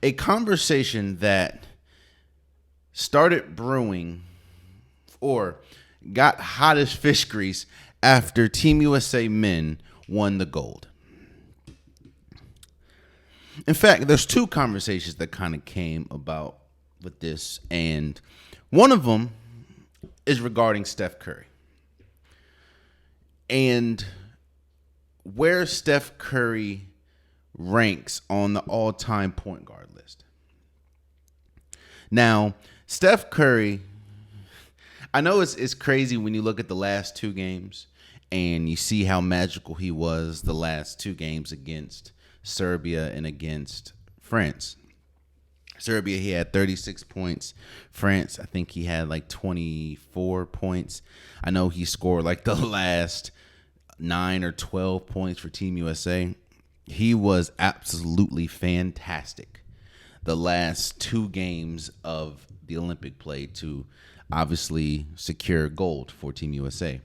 a conversation that started brewing or got hot as fish grease after Team USA men won the gold. In fact, there's two conversations that kind of came about with this, and one of them is regarding Steph Curry and where Steph Curry ranks on the all-time point guard list. Now, Steph Curry, I know it's crazy when you look at the last two games and you see how magical he was the last two games against Serbia and against France. Serbia, he had 36 points. France, I think he had like 24 points. I know he scored like the last 9 or 12 points for Team USA. He was absolutely fantastic the last two games of the Olympic play to obviously secure gold for Team USA.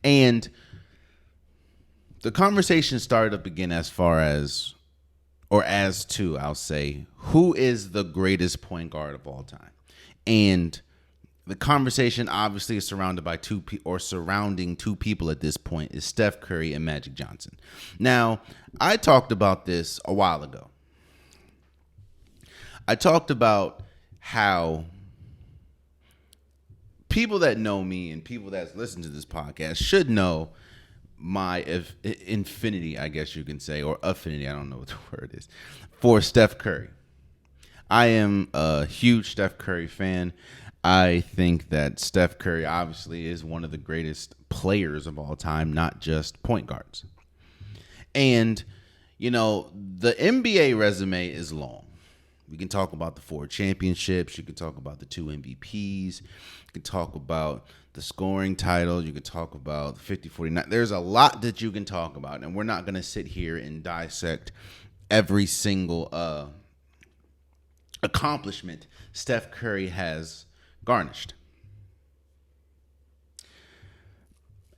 And the conversation started up again as to, I'll say, who is the greatest point guard of all time? And the conversation obviously is surrounding two people at this point is Steph Curry and Magic Johnson. Now, I talked about this a while ago. I talked about how people that know me and people that listen to this podcast should know my infinity, I guess you can say, or affinity, I don't know what the word is, for Steph Curry. I am a huge Steph Curry fan. I think that Steph Curry obviously is one of the greatest players of all time, not just point guards. And, you know, the NBA resume is long. We can talk about the 4 championships. You can talk about the 2 MVPs. You can talk about the scoring titles. You can talk about 50-49. There's a lot that you can talk about, and we're not going to sit here and dissect every single accomplishment Steph Curry has garnished.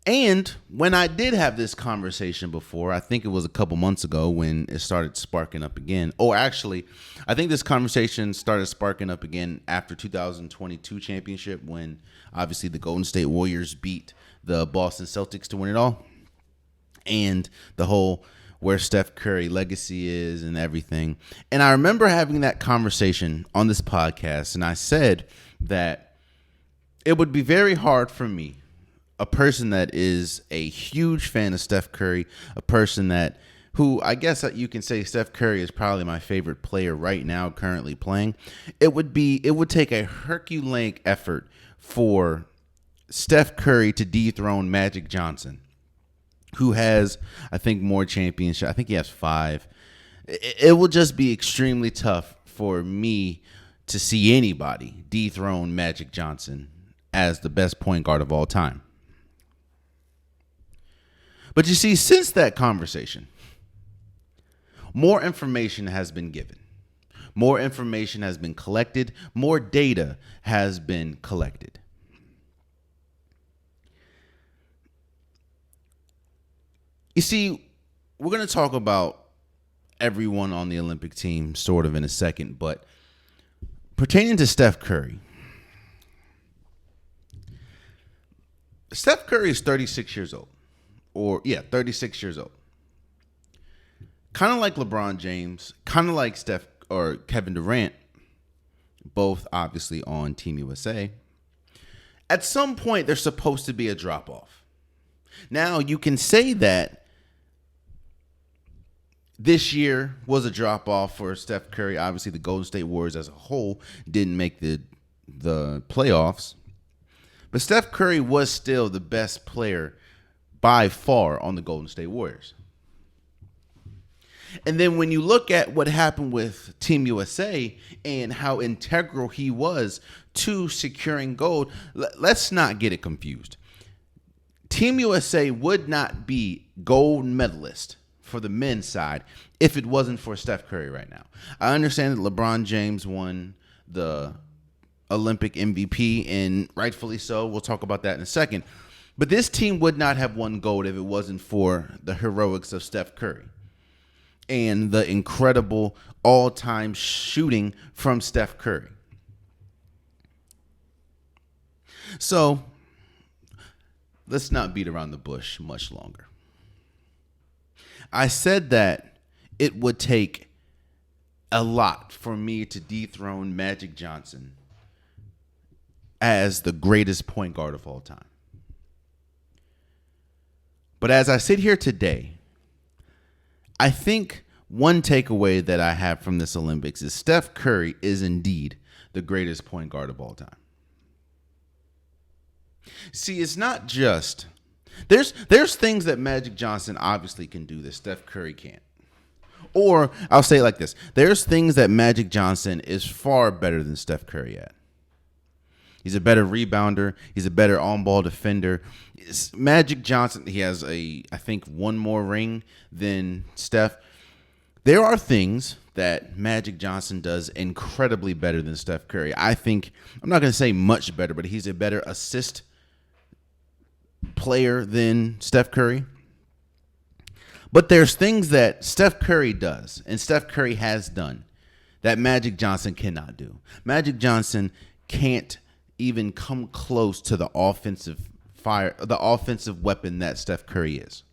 And when I did have this conversation before, I think it was a couple months ago when it started sparking up again. Or actually, I think this conversation started sparking up again after 2022 championship when obviously the Golden State Warriors beat the Boston Celtics to win it all. And the whole where Steph Curry legacy is and everything. And I remember having that conversation on this podcast, and I said that it would be very hard for me, a person that is a huge fan of Steph Curry, a person who I guess that you can say Steph Curry is probably my favorite player right now currently playing. It would take a Herculean effort for Steph Curry to dethrone Magic Johnson, who has, I think, more championships. I think he has 5. It will just be extremely tough for me to see anybody dethrone Magic Johnson as the best point guard of all time. But you see, since that conversation, more information has been given. More information has been collected. More data has been collected. You see, we're going to talk about everyone on the Olympic team sort of in a second, but pertaining to Steph Curry, Steph Curry is 36 years old. 36 years old. Kind of like LeBron James, kind of like Steph or Kevin Durant, both obviously on Team USA. At some point, there's supposed to be a drop-off. Now, you can say that this year was a drop-off for Steph Curry. Obviously, the Golden State Warriors as a whole didn't make the playoffs. But Steph Curry was still the best player by far on the Golden State Warriors. And then when you look at what happened with Team USA and how integral he was to securing gold, let's not get it confused. Team USA would not be gold medalist for the men's side if it wasn't for Steph Curry right now. I understand that LeBron James won the Olympic MVP, and rightfully so. We'll talk about that in a second. But this team would not have won gold if it wasn't for the heroics of Steph Curry and the incredible, all-time shooting from Steph Curry. So let's not beat around the bush much longer. I said that it would take a lot for me to dethrone Magic Johnson as the greatest point guard of all time. But as I sit here today, I think one takeaway that I have from this Olympics is Steph Curry is indeed the greatest point guard of all time. See, it's not just there's things that Magic Johnson obviously can do that Steph Curry can't. Or I'll say it like this. There's things that Magic Johnson is far better than Steph Curry at. He's a better rebounder. He's a better on-ball defender. Magic Johnson, he has I think one more ring than Steph. There are things that Magic Johnson does incredibly better than Steph Curry. I think, I'm not going to say much better, but he's a better assist player than Steph Curry. But there's things that Steph Curry does and Steph Curry has done that Magic Johnson cannot do. Magic Johnson can't even come close to the offensive weapon that Steph Curry is.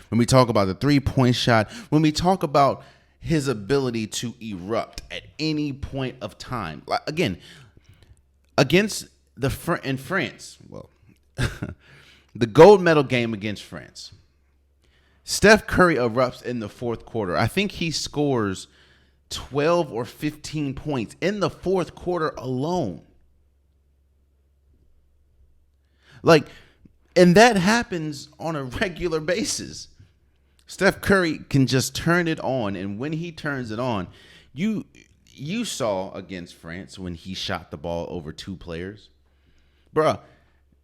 When we talk about the three-point shot, when we talk about his ability to erupt at any point of time, again, against in France, well, the gold medal game against France, Steph Curry erupts in the fourth quarter. I think he scores 12 or 15 points in the fourth quarter alone. And that happens on a regular basis. Steph Curry can just turn it on, and when he turns it on, you saw against France when he shot the ball over two players. Bruh,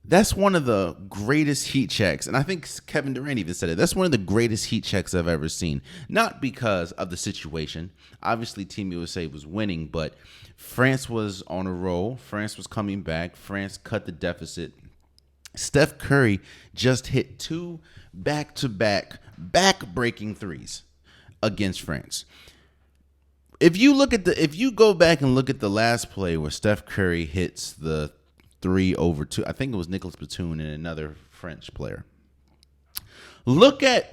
that's one of the greatest heat checks, and I think Kevin Durant even said it. That's one of the greatest heat checks I've ever seen. Not because of the situation. Obviously, Team USA was winning, but France was on a roll. France was coming back. France cut the deficit. Steph Curry just hit two back-to-back back-breaking threes against France. If you go back and look at the last play where Steph Curry hits the 3 over 2, I think it was Nicolas Batum and another French player. Look to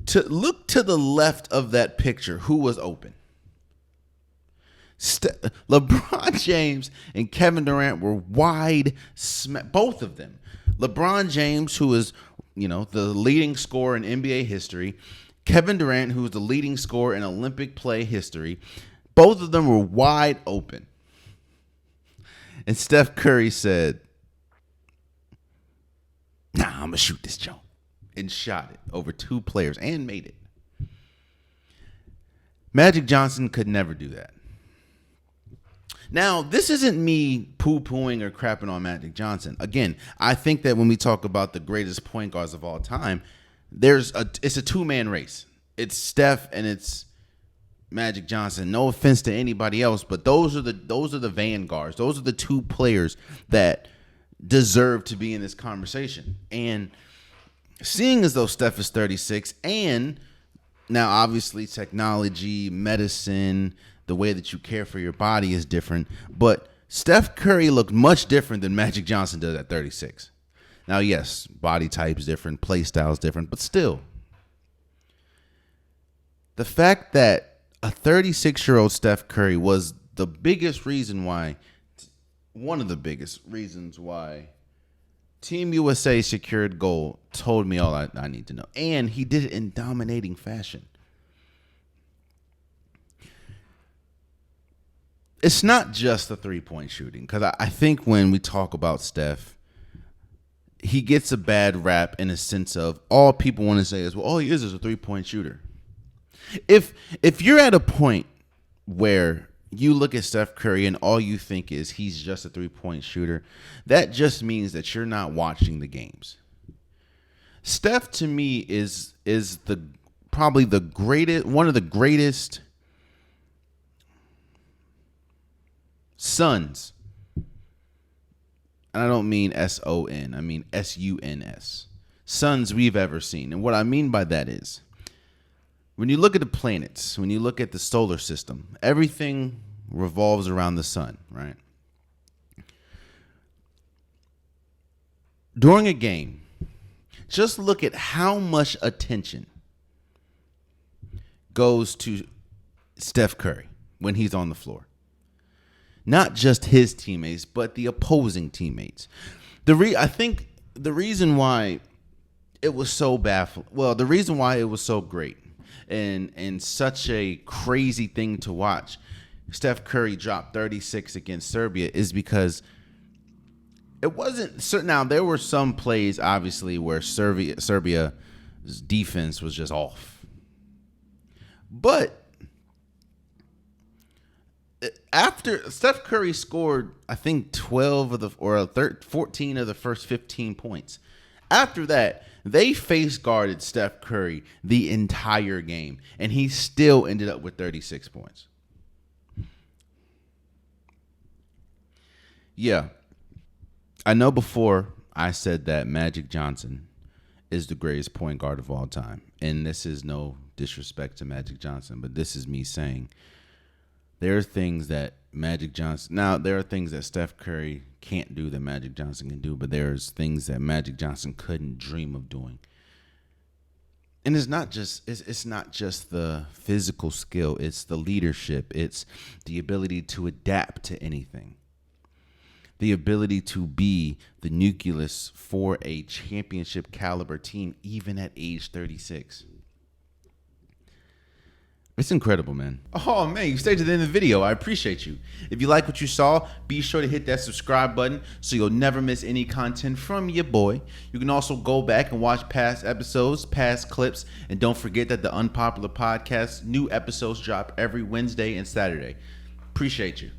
the left of that picture who was open. LeBron James and Kevin Durant were wide both of them. LeBron James, who is, the leading scorer in NBA history. Kevin Durant, who is the leading scorer in Olympic play history. Both of them were wide open. And Steph Curry said, "Nah, I'm going to shoot this jump." And shot it over two players and made it. Magic Johnson could never do that. Now, this isn't me poo-pooing or crapping on Magic Johnson. Again, I think that when we talk about the greatest point guards of all time, it's a two-man race. It's Steph and it's Magic Johnson. No offense to anybody else, but those are the vanguards. Those are the two players that deserve to be in this conversation. And seeing as though Steph is 36, and now obviously technology, medicine, the way that you care for your body is different, but Steph Curry looked much different than Magic Johnson did at 36. Now, yes, body type is different, play style is different, but still, the fact that a 36-year-old Steph Curry was one of the biggest reasons why Team USA secured gold told me all I need to know. And he did it in dominating fashion. It's not just the three-point shooting, because I think when we talk about Steph, he gets a bad rap in a sense of all people want to say is, well, all he is a three-point shooter. If you're at a point where you look at Steph Curry and all you think is he's just a three-point shooter, that just means that you're not watching the games. Steph, to me, is probably the greatest, one of the greatest sons. And I don't mean S-O-N. I mean S-U-N-S. Sons we've ever seen. And what I mean by that is When you look at the planets, when you look at the solar system, everything revolves around the sun, right? During a game, just look at how much attention goes to Steph Curry when he's on the floor. Not just his teammates, but the opposing teammates. I think the reason why it was so baffling, the reason why it was so great and such a crazy thing to watch, Steph Curry dropped 36 against Serbia, is because it wasn't certain. Now, there were some plays, obviously, where Serbia's defense was just off. But after Steph Curry scored, I think 14 of the first 15 points. After that, they face guarded Steph Curry the entire game, and he still ended up with 36 points. Yeah. I know before I said that Magic Johnson is the greatest point guard of all time. And this is no disrespect to Magic Johnson, but this is me saying there are things that there are things that Steph Curry can't do that Magic Johnson can do, but there's things that Magic Johnson couldn't dream of doing. And it's not just the physical skill, it's the leadership, it's the ability to adapt to anything. The ability to be the nucleus for a championship caliber team, even at age 36. It's incredible, man. Oh, man, you stayed to the end of the video. I appreciate you. If you like what you saw, be sure to hit that subscribe button so you'll never miss any content from your boy. You can also go back and watch past episodes, past clips, and don't forget that the Unpopular Podcast, new episodes drop every Wednesday and Saturday. Appreciate you.